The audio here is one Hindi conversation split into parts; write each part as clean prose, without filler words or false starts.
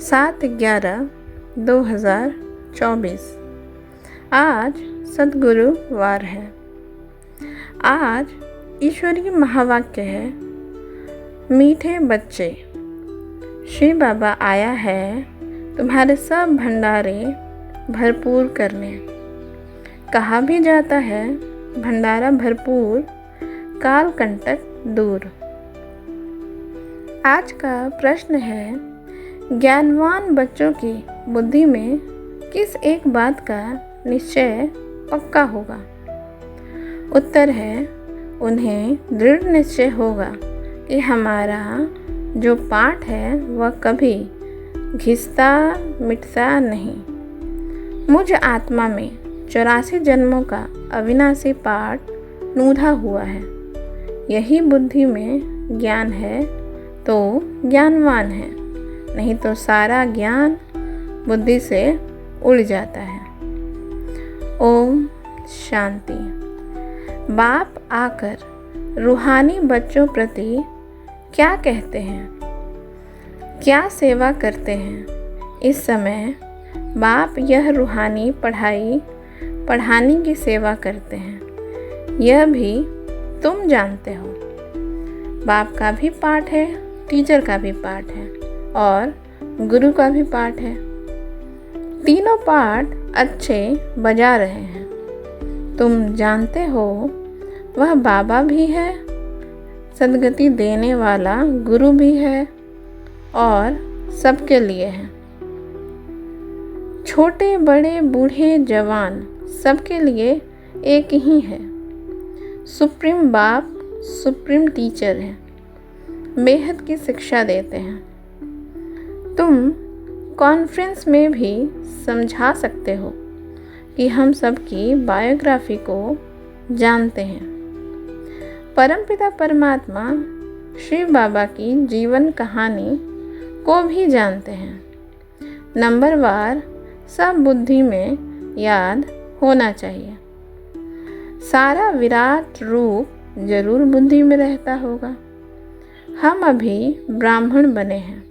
7/11/2024। आज सद्गुरुवार है। आज ईश्वरीय महावाक्य है, मीठे बच्चे, श्री बाबा आया है तुम्हारे सब भंडारे भरपूर करने। कहा भी जाता है, भंडारा भरपूर काल कंटक दूर। आज का प्रश्न है, ज्ञानवान बच्चों की बुद्धि में किस एक बात का निश्चय पक्का होगा? उत्तर है, उन्हें दृढ़ निश्चय होगा कि हमारा जो पाठ है वह कभी घिसता मिटता नहीं। मुझ आत्मा में 84 जन्मों का अविनाशी पाठ नूधा हुआ है। यही बुद्धि में ज्ञान है तो ज्ञानवान है, नहीं तो सारा ज्ञान बुद्धि से उड़ जाता है। ओम शांति। बाप आकर रूहानी बच्चों प्रति क्या कहते हैं, क्या सेवा करते हैं? इस समय बाप यह रूहानी पढ़ाने की सेवा करते हैं। यह भी तुम जानते हो। बाप का भी पाठ है, टीचर का भी पाठ है और गुरु का भी पाठ है। तीनों पाठ अच्छे बजा रहे हैं। तुम जानते हो वह बाबा भी है, सद्गति देने वाला गुरु भी है और सबके लिए है। छोटे बड़े बूढ़े जवान सबके लिए एक ही है। सुप्रीम बाप सुप्रीम टीचर है, बेहद की शिक्षा देते हैं। तुम कॉन्फ्रेंस में भी समझा सकते हो कि हम सबकी बायोग्राफी को जानते हैं। परमपिता परमात्मा श्री बाबा की जीवन कहानी को भी जानते हैं। नंबरवार सब बुद्धि में याद होना चाहिए। सारा विराट रूप जरूर बुद्धि में रहता होगा। हम अभी ब्राह्मण बने हैं,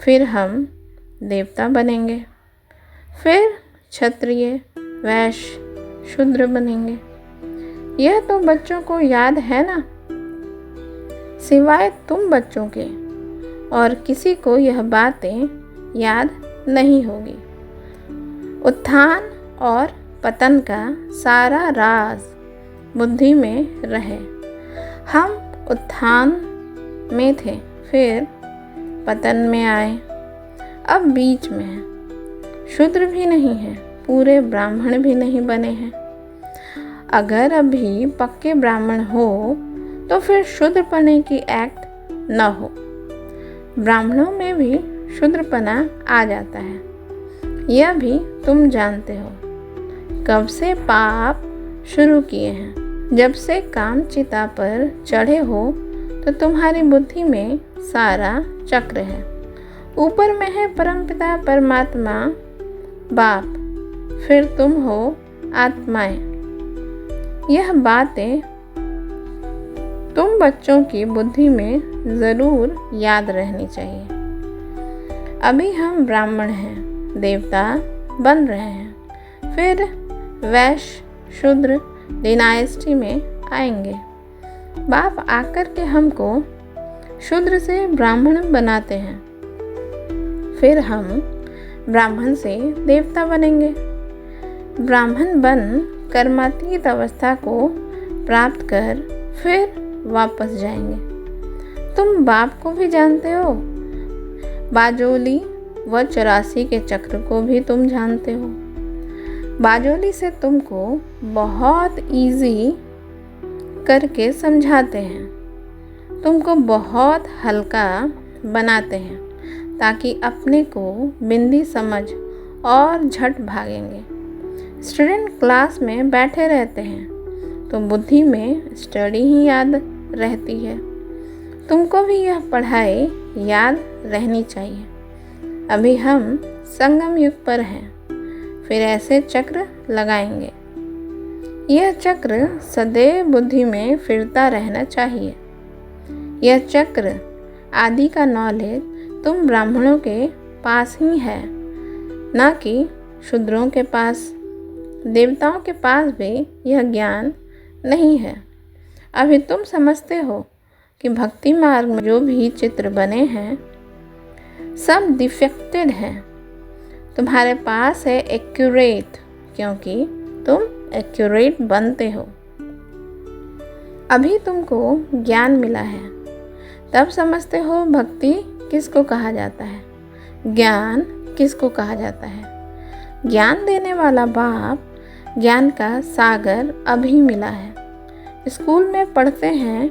फिर हम देवता बनेंगे, फिर क्षत्रिय वैश्य शूद्र बनेंगे। यह तो बच्चों को याद है ना, सिवाय तुम बच्चों के और किसी को यह बातें याद नहीं होगी। उत्थान और पतन का सारा राज बुद्धि में रहे। हम उत्थान में थे, फिर पतन में आए, अब बीच में हैं। शूद्र भी नहीं है, पूरे ब्राह्मण भी नहीं बने हैं। अगर अभी पक्के ब्राह्मण हो तो फिर शूद्रपने की एक्ट न हो। ब्राह्मणों में भी शूद्रपना आ जाता है, यह भी तुम जानते हो। कब से पाप शुरू किए हैं? जब से काम चिता पर चढ़े हो तो तुम्हारी बुद्धि में सारा चक्र है। ऊपर में है परमपिता परमात्मा बाप, फिर तुम हो आत्माएं। यह बातें तुम बच्चों की बुद्धि में ज़रूर याद रहनी चाहिए। अभी हम ब्राह्मण हैं, देवता बन रहे हैं, फिर वैश्य शूद्र डिनाइस्टी में आएंगे। बाप आकर के हमको शूद्र से ब्राह्मण बनाते हैं, फिर हम ब्राह्मण से देवता बनेंगे। ब्राह्मण बन कर्मातीत अवस्था को प्राप्त कर फिर वापस जाएंगे। तुम बाप को भी जानते हो, बाजोली व 84 के चक्र को भी तुम जानते हो। बाजोली से तुमको बहुत इजी करके समझाते हैं, तुमको बहुत हल्का बनाते हैं ताकि अपने को बिंदी समझ और झट भागेंगे। स्टूडेंट क्लास में बैठे रहते हैं तो बुद्धि में स्टडी ही याद रहती है। तुमको भी यह पढ़ाई याद रहनी चाहिए। अभी हम संगम युग पर हैं, फिर ऐसे चक्र लगाएंगे। यह चक्र सदैव बुद्धि में फिरता रहना चाहिए। यह चक्र आदि का नॉलेज तुम ब्राह्मणों के पास ही है, ना कि शूद्रों के पास। देवताओं के पास भी यह ज्ञान नहीं है। अभी तुम समझते हो कि भक्ति मार्ग में जो भी चित्र बने हैं सब डिफेक्टेड हैं। तुम्हारे पास है एक्यूरेट, क्योंकि तुम एक्यूरेट बनते हो। अभी तुमको ज्ञान मिला है, तब समझते हो भक्ति किसको कहा जाता है, ज्ञान किसको कहा जाता है। ज्ञान देने वाला बाप, ज्ञान का सागर अभी मिला है। स्कूल में पढ़ते हैं,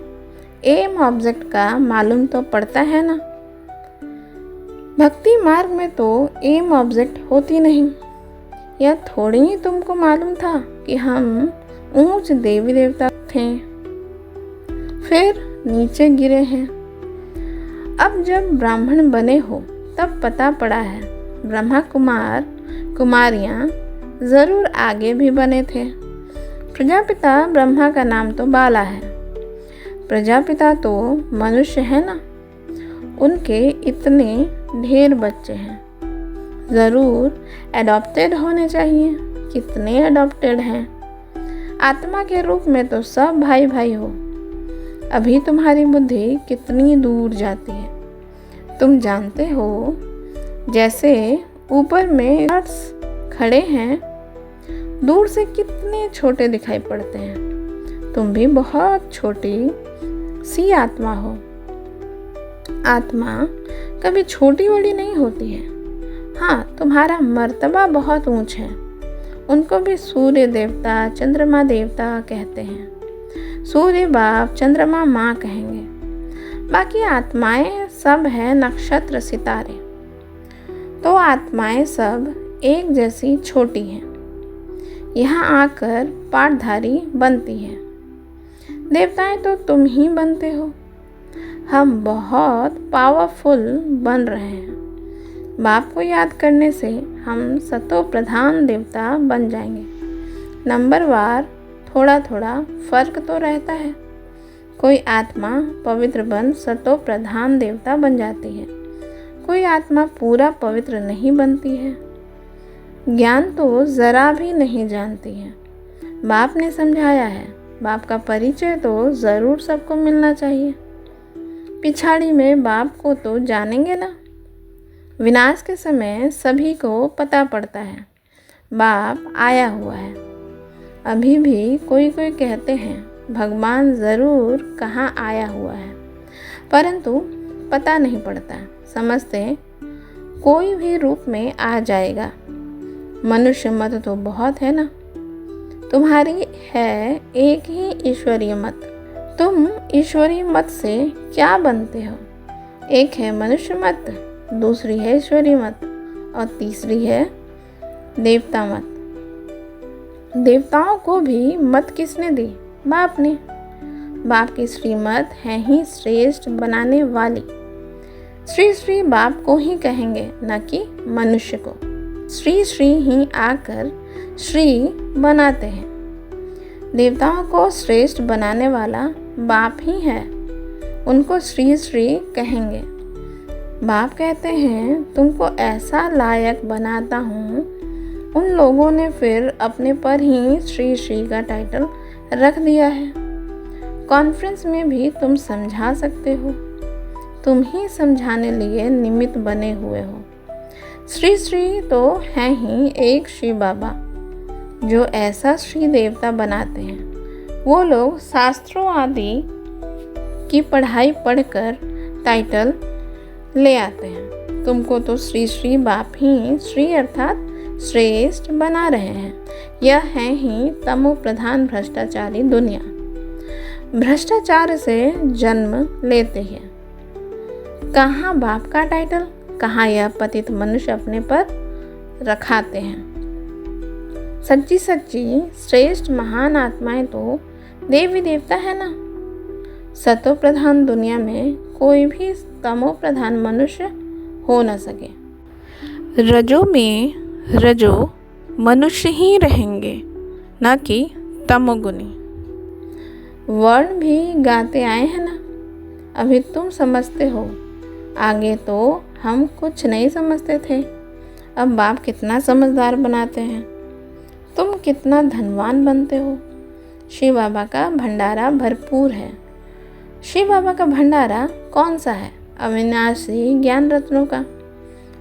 एम ऑब्जेक्ट का मालूम तो पड़ता है ना। भक्ति मार्ग में तो एम ऑब्जेक्ट होती नहीं। यह थोड़ी ही तुमको मालूम था कि हम ऊंच देवी देवता थे, फिर नीचे गिरे हैं। अब जब ब्राह्मण बने हो तब पता पड़ा है ब्रह्मा कुमार कुमारियाँ ज़रूर आगे भी बने थे। प्रजापिता ब्रह्मा का नाम तो बाला है। प्रजापिता तो मनुष्य है ना, उनके इतने ढेर बच्चे हैं, ज़रूर एडॉप्टेड होने चाहिए। कितने एडॉप्टेड हैं। आत्मा के रूप में तो सब भाई भाई हो। अभी तुम्हारी बुद्धि कितनी दूर जाती है। तुम जानते हो, जैसे ऊपर में खड़े हैं, दूर से कितने छोटे दिखाई पड़ते हैं। तुम भी बहुत छोटी सी आत्मा हो। आत्मा कभी छोटी बड़ी नहीं होती है। हाँ, तुम्हारा मर्तबा बहुत ऊंच है। उनको भी सूर्य देवता, चंद्रमा देवता कहते हैं। सूर्य बाप, चंद्रमा माँ कहेंगे। बाकी आत्माएं सब है नक्षत्र सितारे। तो आत्माएं सब एक जैसी छोटी हैं, यहाँ आकर पाठधारी बनती हैं। देवताएं तो तुम ही बनते हो। हम बहुत पावरफुल बन रहे हैं। बाप को याद करने से हम सतो प्रधान देवता बन जाएंगे। नंबरवार थोड़ा थोड़ा फर्क तो रहता है। कोई आत्मा पवित्र बन सतो प्रधान देवता बन जाती है, कोई आत्मा पूरा पवित्र नहीं बनती है। ज्ञान तो ज़रा भी नहीं जानती है। बाप ने समझाया है, बाप का परिचय तो ज़रूर सबको मिलना चाहिए। पिछाड़ी में बाप को तो जानेंगे ना। विनाश के समय सभी को पता पड़ता है बाप आया हुआ है। अभी भी कोई कोई कहते हैं भगवान ज़रूर कहाँ आया हुआ है, परंतु पता नहीं पड़ता। समझते कोई भी रूप में आ जाएगा। मनुष्य मत तो बहुत है ना। तुम्हारी है एक ही ईश्वरीय मत। तुम ईश्वरीय मत से क्या बनते हो? एक है मनुष्य मत, दूसरी है ईश्वरीय मत, और तीसरी है देवता मत। देवताओं को भी मत किसने दी? बाप ने। बाप की श्रीमत है ही श्रेष्ठ बनाने वाली। श्री श्री बाप को ही कहेंगे, न कि मनुष्य को। श्री श्री ही आकर श्री बनाते हैं। देवताओं को श्रेष्ठ बनाने वाला बाप ही है, उनको श्री श्री कहेंगे। बाप कहते हैं तुमको ऐसा लायक बनाता हूँ। उन लोगों ने फिर अपने पर ही श्री श्री का टाइटल रख दिया है। कॉन्फ्रेंस में भी तुम समझा सकते हो। तुम ही समझाने लिए निमित्त बने हुए हो। श्री श्री तो हैं ही एक श्री बाबा, जो ऐसा श्री देवता बनाते हैं। वो लोग शास्त्रों आदि की पढ़ाई पढ़कर टाइटल ले आते हैं। तुमको तो श्री श्री बाप ही श्री अर्थात श्रेष्ठ बना रहे हैं। यह है ही तमो प्रधान भ्रष्टाचारी दुनिया। भ्रष्टाचार से जन्म लेते हैं। कहाँ बाप का टाइटल, कहाँ यह पतित मनुष्य अपने पर रखाते हैं। सच्ची सच्ची श्रेष्ठ महान आत्माएं तो देवी देवता है ना। सतो प्रधान दुनिया में कोई भी तमो प्रधान मनुष्य हो न सके। रजो में रजो मनुष्य ही रहेंगे, न कि तमोगुनी। वर्ण भी गाते आए हैं ना। अभी तुम समझते हो, आगे तो हम कुछ नहीं समझते थे, अब बाप कितना समझदार बनाते हैं। तुम कितना धनवान बनते हो। शिव बाबा का भंडारा भरपूर है। शिव बाबा का भंडारा कौन सा है? अविनाशी ज्ञान रत्नों का।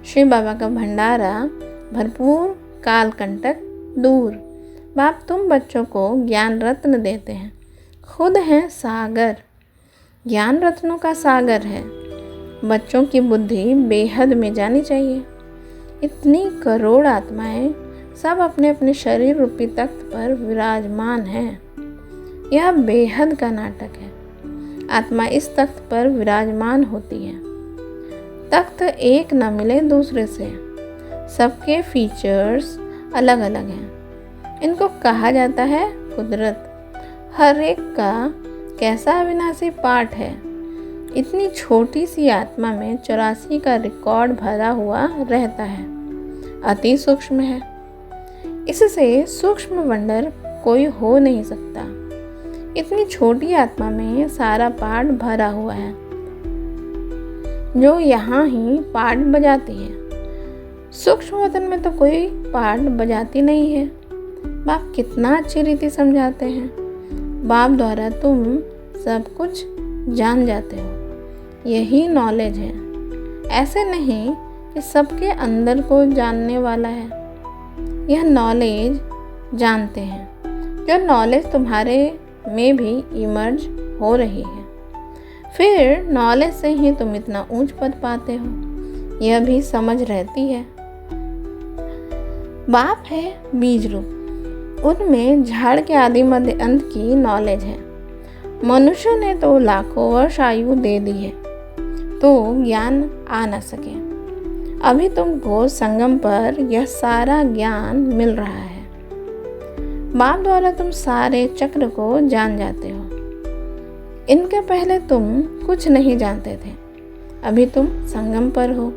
शिव बाबा का भंडारा भरपूर, कालकंटक दूर। बाप तुम बच्चों को ज्ञान रत्न देते हैं, खुद हैं सागर, ज्ञान रत्नों का सागर है। बच्चों की बुद्धि बेहद में जानी चाहिए। इतनी करोड़ आत्माएं सब अपने अपने शरीर रूपी तख्त पर विराजमान हैं। यह बेहद का नाटक है। आत्मा इस तख्त पर विराजमान होती है। तख्त एक न मिले दूसरे से, सबके फीचर्स अलग अलग हैं। इनको कहा जाता है कुदरत। हर एक का कैसा अविनाशी पार्ट है। इतनी छोटी सी आत्मा में 84 का रिकॉर्ड भरा हुआ रहता है। अति सूक्ष्म है। इससे सूक्ष्म वंडर कोई हो नहीं सकता। इतनी छोटी आत्मा में सारा पार्ट भरा हुआ है, जो यहाँ ही पार्ट बजाती है। सूक्ष्म वतन में तो कोई पार्ट बजाती नहीं है। बाप कितना अच्छी रीति समझाते हैं। बाप द्वारा तुम सब कुछ जान जाते हो। यही नॉलेज है। ऐसे नहीं कि सबके अंदर को जानने वाला है। यह नॉलेज जानते हैं, जो नॉलेज तुम्हारे में भी इमर्ज हो रही है। फिर नॉलेज से ही तुम इतना ऊंच पद पाते हो, यह भी समझ रहती है। बाप है बीज रूप, उनमें झाड़ के आदि मध्य अंत की नॉलेज है। मनुष्य ने तो लाखों वर्ष आयु दे दी है, तो ज्ञान आ न सके। अभी तुमको संगम पर यह सारा ज्ञान मिल रहा है। बाप द्वारा तुम सारे चक्र को जान जाते हो। इनके पहले तुम कुछ नहीं जानते थे, अभी तुम संगम पर हो।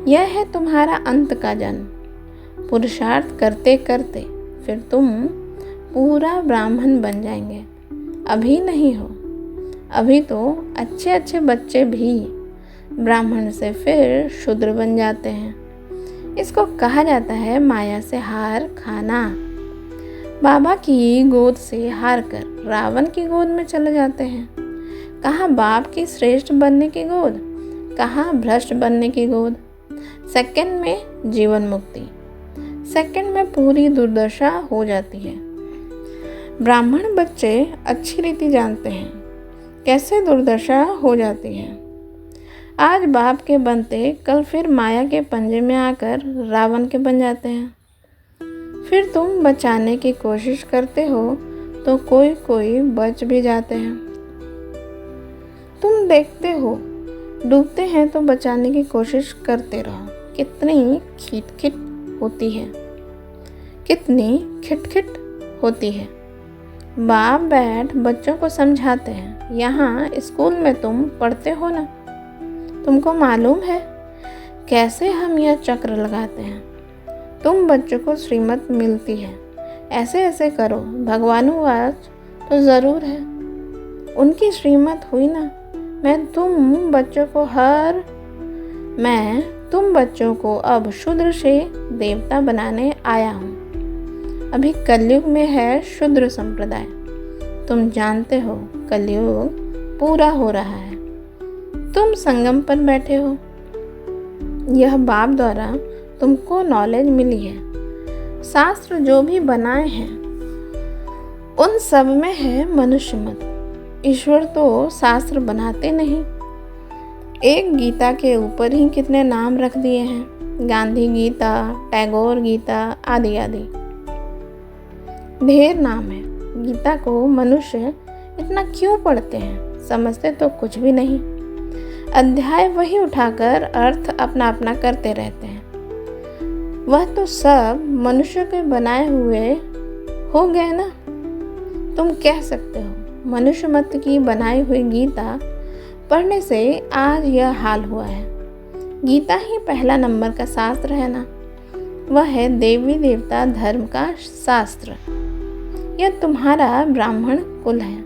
यह है तुम्हारा अंत का जन्म। पुरुषार्थ करते करते फिर तुम पूरा ब्राह्मण बन जाएंगे। अभी नहीं हो। अभी तो अच्छे अच्छे बच्चे भी ब्राह्मण से फिर शूद्र बन जाते हैं। इसको कहा जाता है माया से हार खाना। बाबा की गोद से हार कर रावण की गोद में चले जाते हैं। कहाँ बाप की श्रेष्ठ बनने की गोद, कहाँ भ्रष्ट बनने की गोद। सेकंड में जीवन मुक्ति, सेकंड में पूरी दुर्दशा हो जाती है। ब्राह्मण बच्चे अच्छी रीति जानते हैं कैसे दुर्दशा हो जाती है। आज बाप के बनते कल फिर माया के पंजे में आकर रावण के बन जाते हैं। फिर तुम बचाने की कोशिश करते हो तो कोई कोई बच भी जाते हैं। तुम देखते हो डूबते हैं तो बचाने की कोशिश करते रहो। कितनी खिटखिट होती है, कितनी खिटखिट होती है। बाप बैठ बच्चों को समझाते हैं। यहाँ स्कूल में तुम पढ़ते हो ना, तुमको मालूम है कैसे हम यह चक्र लगाते हैं। तुम बच्चों को श्रीमत मिलती है, ऐसे ऐसे करो। भगवानुवाच तो ज़रूर है। उनकी श्रीमत हुई ना। मैं तुम बच्चों को अब शूद्र से देवता बनाने आया हूँ। अभी कलयुग में है शूद्र संप्रदाय। तुम जानते हो कलयुग पूरा हो रहा है। तुम संगम पर बैठे हो। यह बाप द्वारा तुमको नॉलेज मिली है। शास्त्र जो भी बनाए हैं उन सब में है मनुष्य मत। ईश्वर तो शास्त्र बनाते नहीं। एक गीता के ऊपर ही कितने नाम रख दिए हैं। गांधी गीता, टैगोर गीता आदि आदि ढेर नाम है। गीता को मनुष्य इतना क्यों पढ़ते हैं? समझते तो कुछ भी नहीं। अध्याय वही उठाकर अर्थ अपना अपना करते रहते हैं। वह तो सब मनुष्य के बनाए हुए हो गए ना। तुम कह सकते हो मनुष्य मत की बनाई हुई गीता पढ़ने से आज यह हाल हुआ है। गीता ही पहला नंबर का शास्त्र है ना। वह है देवी देवता धर्म का शास्त्र। यह तुम्हारा ब्राह्मण कुल है।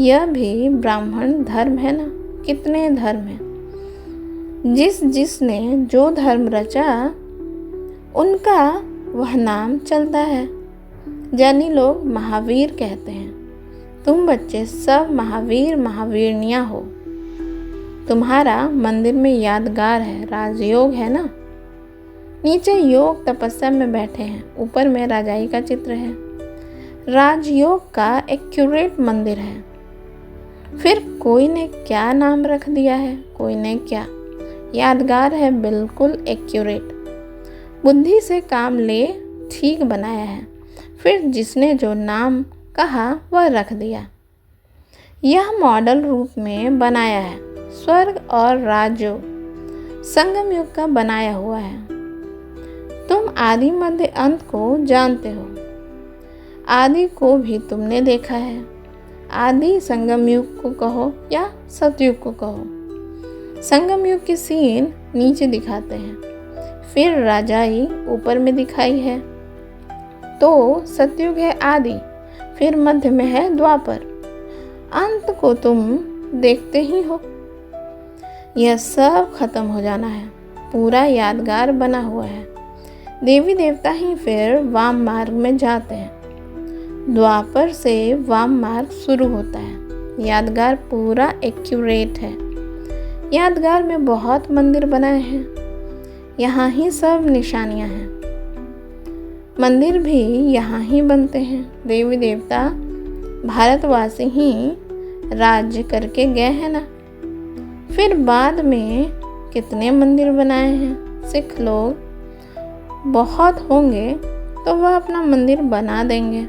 यह भी ब्राह्मण धर्म है ना। कितने धर्म हैं। जिसने जो धर्म रचा उनका वह नाम चलता है। ज्ञानी लोग महावीर कहते हैं। तुम बच्चे सब महावीर महावीरनियाँ हो। तुम्हारा मंदिर में यादगार है, राजयोग है ना। नीचे योग तपस्या में बैठे हैं, ऊपर में राजाई का चित्र है। राजयोग का एक्यूरेट मंदिर है। फिर कोई ने क्या नाम रख दिया है, कोई ने क्या। यादगार है, बिल्कुल एक्यूरेट। बुद्धि से काम ले ठीक बनाया है। फिर जिसने जो नाम कहा वह रख दिया। यह मॉडल रूप में बनाया है। स्वर्ग और राजयोग संगम युग का बनाया हुआ है। तुम आदि मध्य अंत को जानते हो। आदि को भी तुमने देखा है। आदि संगम युग को कहो या सतयुग को कहो। संगम युग की सीन नीचे दिखाते हैं, फिर राजाई ऊपर में दिखाई है। तो सतयुग है आदि, फिर मध्य में है द्वापर, अंत को तुम देखते ही हो। यह सब खत्म हो जाना है, पूरा यादगार बना हुआ है। देवी देवता ही फिर वाम मार्ग में जाते हैं। द्वापर से वाम मार्ग शुरू होता है। यादगार पूरा एक्यूरेट है। यादगार में बहुत मंदिर बनाए हैं। यहाँ ही सब निशानियाँ हैं। मंदिर भी यहाँ ही बनते हैं। देवी देवता भारतवासी ही राज्य करके गए हैं ना। फिर बाद में कितने मंदिर बनाए हैं। सिख लोग बहुत होंगे तो वह अपना मंदिर बना देंगे।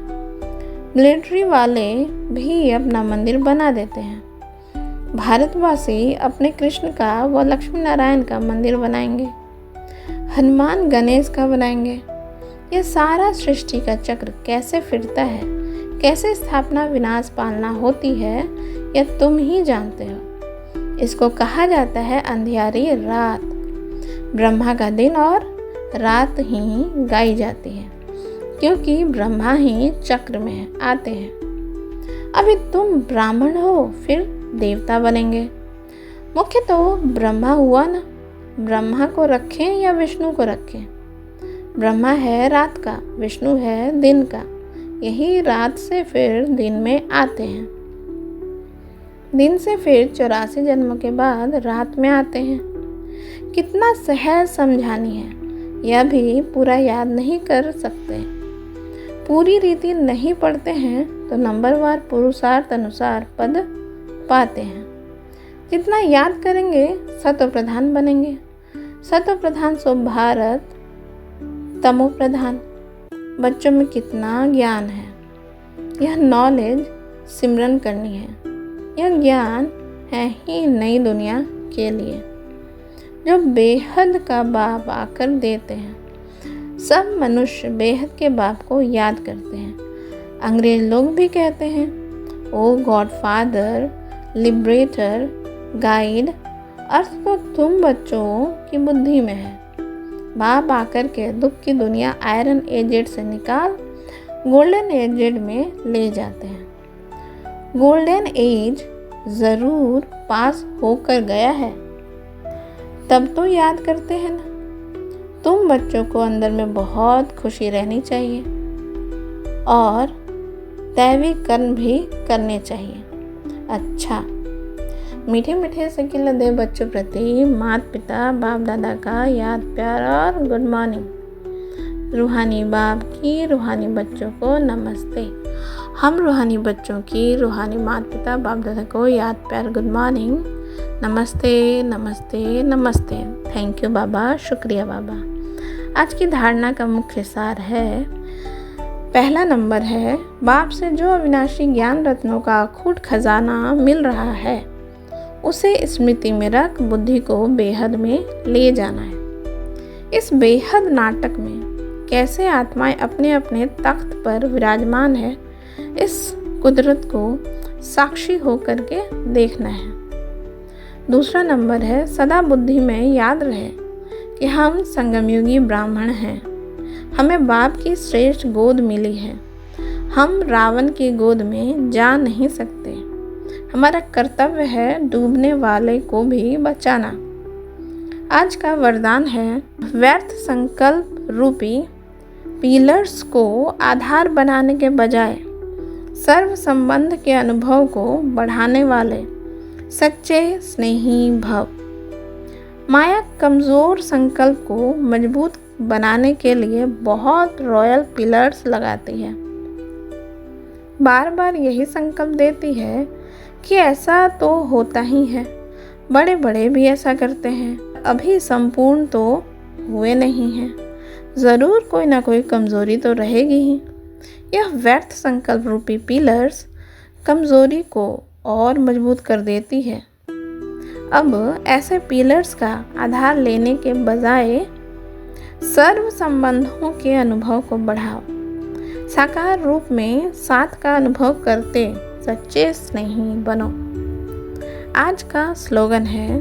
मिलिट्री वाले भी अपना मंदिर बना देते हैं। भारतवासी अपने कृष्ण का व लक्ष्मी नारायण का मंदिर बनाएंगे। हनुमान गणेश का बनाएंगे। यह सारा सृष्टि का चक्र कैसे फिरता है, कैसे स्थापना विनाश पालना होती है, यह तुम ही जानते हो। इसको कहा जाता है अंधियारी रात। ब्रह्मा का दिन और रात ही गाई जाती है, क्योंकि ब्रह्मा ही चक्र में आते हैं। अभी तुम ब्राह्मण हो, फिर देवता बनेंगे। मुख्य तो ब्रह्मा हुआ ना। ब्रह्मा को रखें या विष्णु को रखें। ब्रह्मा है रात का, विष्णु है दिन का। यही रात से फिर दिन में आते हैं। दिन से फिर 84 जन्म के बाद रात में आते हैं। कितना सहज समझानी है, यह भी पूरा याद नहीं कर सकते। पूरी रीति नहीं पढ़ते हैं तो नंबरवार पुरुषार्थ अनुसार पद पाते हैं। जितना याद करेंगे सत्व प्रधान बनेंगे। सत्व प्रधान सो भारत, तमो प्रधान। बच्चों में कितना ज्ञान है। यह नॉलेज सिमरन करनी है। यह ज्ञान है ही नई दुनिया के लिए, जो बेहद का बाप आकर देते हैं। सब मनुष्य बेहद के बाप को याद करते हैं। अंग्रेज लोग भी कहते हैं, ओ गॉडफादर, लिबरेटर, गाइड। अर्थ तो तुम बच्चों की बुद्धि में है। बाप आकर के दुख की दुनिया आयरन एजेड से निकाल गोल्डन एजेड में ले जाते हैं। गोल्डन एज ज़रूर पास होकर गया है, तब तो याद करते हैं ना। तुम बच्चों को अंदर में बहुत खुशी रहनी चाहिए और दैवी कर्म भी करने चाहिए। अच्छा, मीठे मीठे से खिल दे बच्चों प्रति माता पिता बाप दादा का याद प्यार और गुड मॉर्निंग। रूहानी बाप की रूहानी बच्चों को नमस्ते। हम रूहानी बच्चों की रूहानी माता पिता बाप दादा को याद प्यार गुड मॉर्निंग। नमस्ते नमस्ते नमस्ते। थैंक यू बाबा, शुक्रिया बाबा। आज की धारणा का मुख्य सार है, पहला नंबर है, बाप से जो अविनाशी ज्ञान रत्नों का अखूट खजाना मिल रहा है उसे स्मृति में रख बुद्धि को बेहद में ले जाना है। इस बेहद नाटक में कैसे आत्माएं अपने अपने तख्त पर विराजमान है, इस कुदरत को साक्षी होकर के देखना है। दूसरा नंबर है, सदा बुद्धि में याद रहे कि हम संगमयुगी ब्राह्मण हैं। हमें बाप की श्रेष्ठ गोद मिली है। हम रावण की गोद में जा नहीं सकते। हमारा कर्तव्य है डूबने वाले को भी बचाना। आज का वरदान है, व्यर्थ संकल्प रूपी पिलर्स को आधार बनाने के बजाय सर्व संबंध के अनुभव को बढ़ाने वाले सच्चे स्नेही भव। माया कमज़ोर संकल्प को मजबूत बनाने के लिए बहुत रॉयल पिलर्स लगाती है। बार बार यही संकल्प देती है कि ऐसा तो होता ही है, बड़े बड़े भी ऐसा करते हैं, अभी संपूर्ण तो हुए नहीं हैं, ज़रूर कोई ना कोई कमज़ोरी तो रहेगी ही। यह व्यर्थ संकल्प रूपी पिलर्स कमज़ोरी को और मजबूत कर देती है। अब ऐसे पिलर्स का आधार लेने के बजाय सर्व संबंधों के अनुभव को बढ़ाओ। साकार रूप में साथ का अनुभव करते सच्चे स्नेही बनो। आज का स्लोगन है,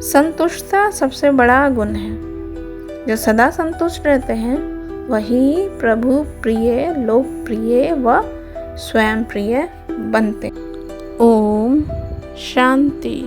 संतुष्टता सबसे बड़ा गुण है। जो सदा संतुष्ट रहते हैं वही प्रभु प्रिय, लोकप्रिय व स्वयं प्रिय बनते। ओम शांति।